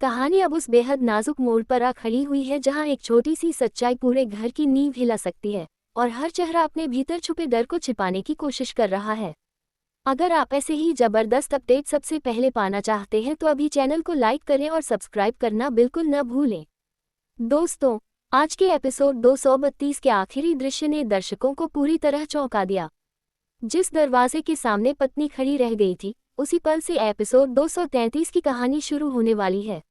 कहानी अब उस बेहद नाजुक मोड़ पर आ खड़ी हुई है जहां एक छोटी सी सच्चाई पूरे घर की नींव हिला सकती है और हर चेहरा अपने भीतर छुपे डर को छिपाने की कोशिश कर रहा है। अगर आप ऐसे ही जबरदस्त अपडेट सबसे पहले पाना चाहते हैं तो अभी चैनल को लाइक करें और सब्सक्राइब करना बिल्कुल न भूलें। दोस्तों, आज के एपिसोड 232 के आखिरी दृश्य ने दर्शकों को पूरी तरह चौंका दिया। जिस दरवाजे के सामने पत्नी खड़ी रह गई थी, उसी पल से एपिसोड 233 की कहानी शुरू होने वाली है।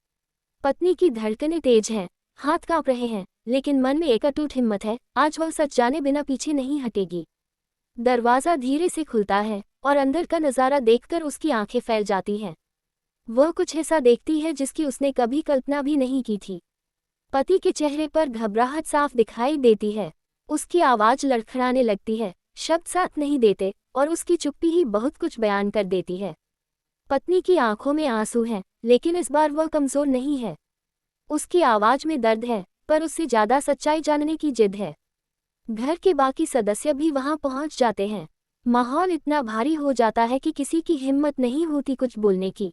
पत्नी की धड़कनें तेज हैं, हाथ कांप रहे हैं, लेकिन मन में एक अटूट हिम्मत है, आज वह सच जाने बिना पीछे नहीं हटेगी। दरवाज़ा धीरे से खुलता है और अंदर का नज़ारा देखकर उसकी आंखें फैल जाती हैं। वह कुछ ऐसा देखती है जिसकी उसने कभी कल्पना भी नहीं की थी। पति के चेहरे पर घबराहट साफ दिखाई देती है। उसकी आवाज़ लड़खड़ाने लगती है, शब्द साथ नहीं देते और उसकी चुप्पी ही बहुत कुछ बयान कर देती है। पत्नी की आंखों में आंसू हैं, लेकिन इस बार वह कमज़ोर नहीं है। उसकी आवाज़ में दर्द है, पर उससे ज़्यादा सच्चाई जानने की जिद है। घर के बाकी सदस्य भी वहां पहुंच जाते हैं। माहौल इतना भारी हो जाता है कि किसी की हिम्मत नहीं होती कुछ बोलने की।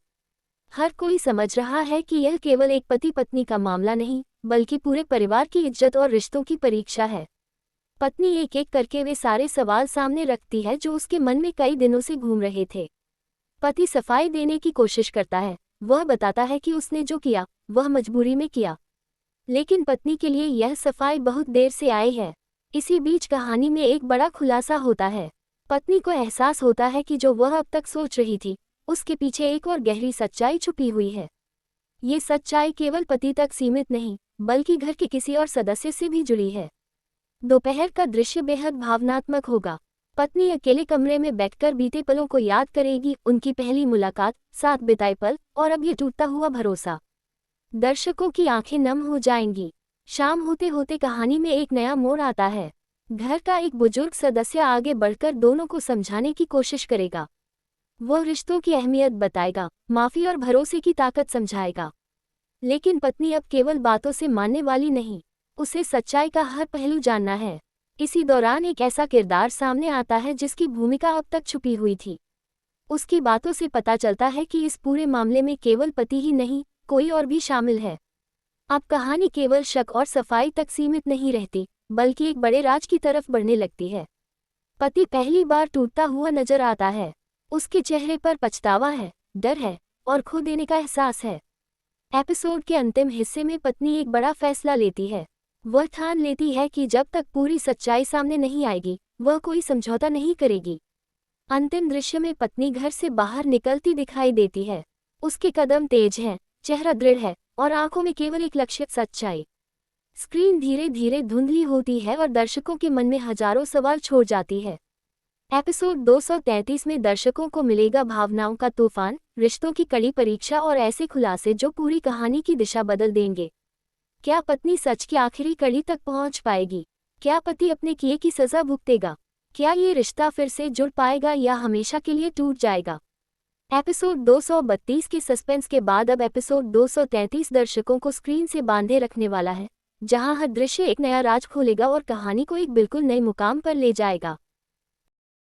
हर कोई समझ रहा है कि यह केवल एक पति पत्नी का मामला नहीं, बल्कि पूरे परिवार की इज्जत और रिश्तों की परीक्षा है। पत्नी एक एक करके वे सारे सवाल सामने रखती है जो उसके मन में कई दिनों से घूम रहे थे। पति सफाई देने की कोशिश करता है। वह बताता है कि उसने जो किया वह मजबूरी में किया, लेकिन पत्नी के लिए यह सफाई बहुत देर से आई है। इसी बीच कहानी में एक बड़ा खुलासा होता है। पत्नी को एहसास होता है कि जो वह अब तक सोच रही थी, उसके पीछे एक और गहरी सच्चाई छुपी हुई है। ये सच्चाई केवल पति तक सीमित नहीं, बल्कि घर के किसी और सदस्य से भी जुड़ी है। दोपहर का दृश्य बेहद भावनात्मक होगा। पत्नी अकेले कमरे में बैठकर बीते पलों को याद करेगी, उनकी पहली मुलाकात, साथ बिताए पल और अब ये टूटता हुआ भरोसा। दर्शकों की आंखें नम हो जाएंगी। शाम होते होते कहानी में एक नया मोड़ आता है। घर का एक बुजुर्ग सदस्य आगे बढ़कर दोनों को समझाने की कोशिश करेगा। वह रिश्तों की अहमियत बताएगा, माफी और भरोसे की ताकत समझाएगा। लेकिन पत्नी अब केवल बातों से मानने वाली नहीं, उसे सच्चाई का हर पहलू जानना है। इसी दौरान एक ऐसा किरदार सामने आता है जिसकी भूमिका अब तक छुपी हुई थी। उसकी बातों से पता चलता है कि इस पूरे मामले में केवल पति ही नहीं, कोई और भी शामिल है। अब कहानी केवल शक और सफाई तक सीमित नहीं रहती, बल्कि एक बड़े राज की तरफ बढ़ने लगती है। पति पहली बार टूटता हुआ नजर आता है। उसके चेहरे पर पछतावा है, डर है और खो देने का एहसास है। एपिसोड के अंतिम हिस्से में पत्नी एक बड़ा फैसला लेती है। वह ठान लेती है कि जब तक पूरी सच्चाई सामने नहीं आएगी, वह कोई समझौता नहीं करेगी। अंतिम दृश्य में पत्नी घर से बाहर निकलती दिखाई देती है। उसके कदम तेज हैं, चेहरा दृढ़ है और आंखों में केवल एक लक्ष्य, सच्चाई। स्क्रीन धीरे धीरे धुंधली होती है और दर्शकों के मन में हजारों सवाल छोड़ जाती है। एपिसोड 233 में दर्शकों को मिलेगा भावनाओं का तूफान, रिश्तों की कड़ी परीक्षा और ऐसे खुलासे जो पूरी कहानी की दिशा बदल देंगे। क्या पत्नी सच की आखिरी कड़ी तक पहुंच पाएगी? क्या पति अपने किए की सजा भुगतेगा? क्या ये रिश्ता फिर से जुड़ पाएगा या हमेशा के लिए टूट जाएगा? एपिसोड 232 के सस्पेंस के बाद अब एपिसोड 233 दर्शकों को स्क्रीन से बांधे रखने वाला है, जहां हर दृश्य एक नया राज खोलेगा और कहानी को एक बिल्कुल नए मुकाम पर ले जाएगा।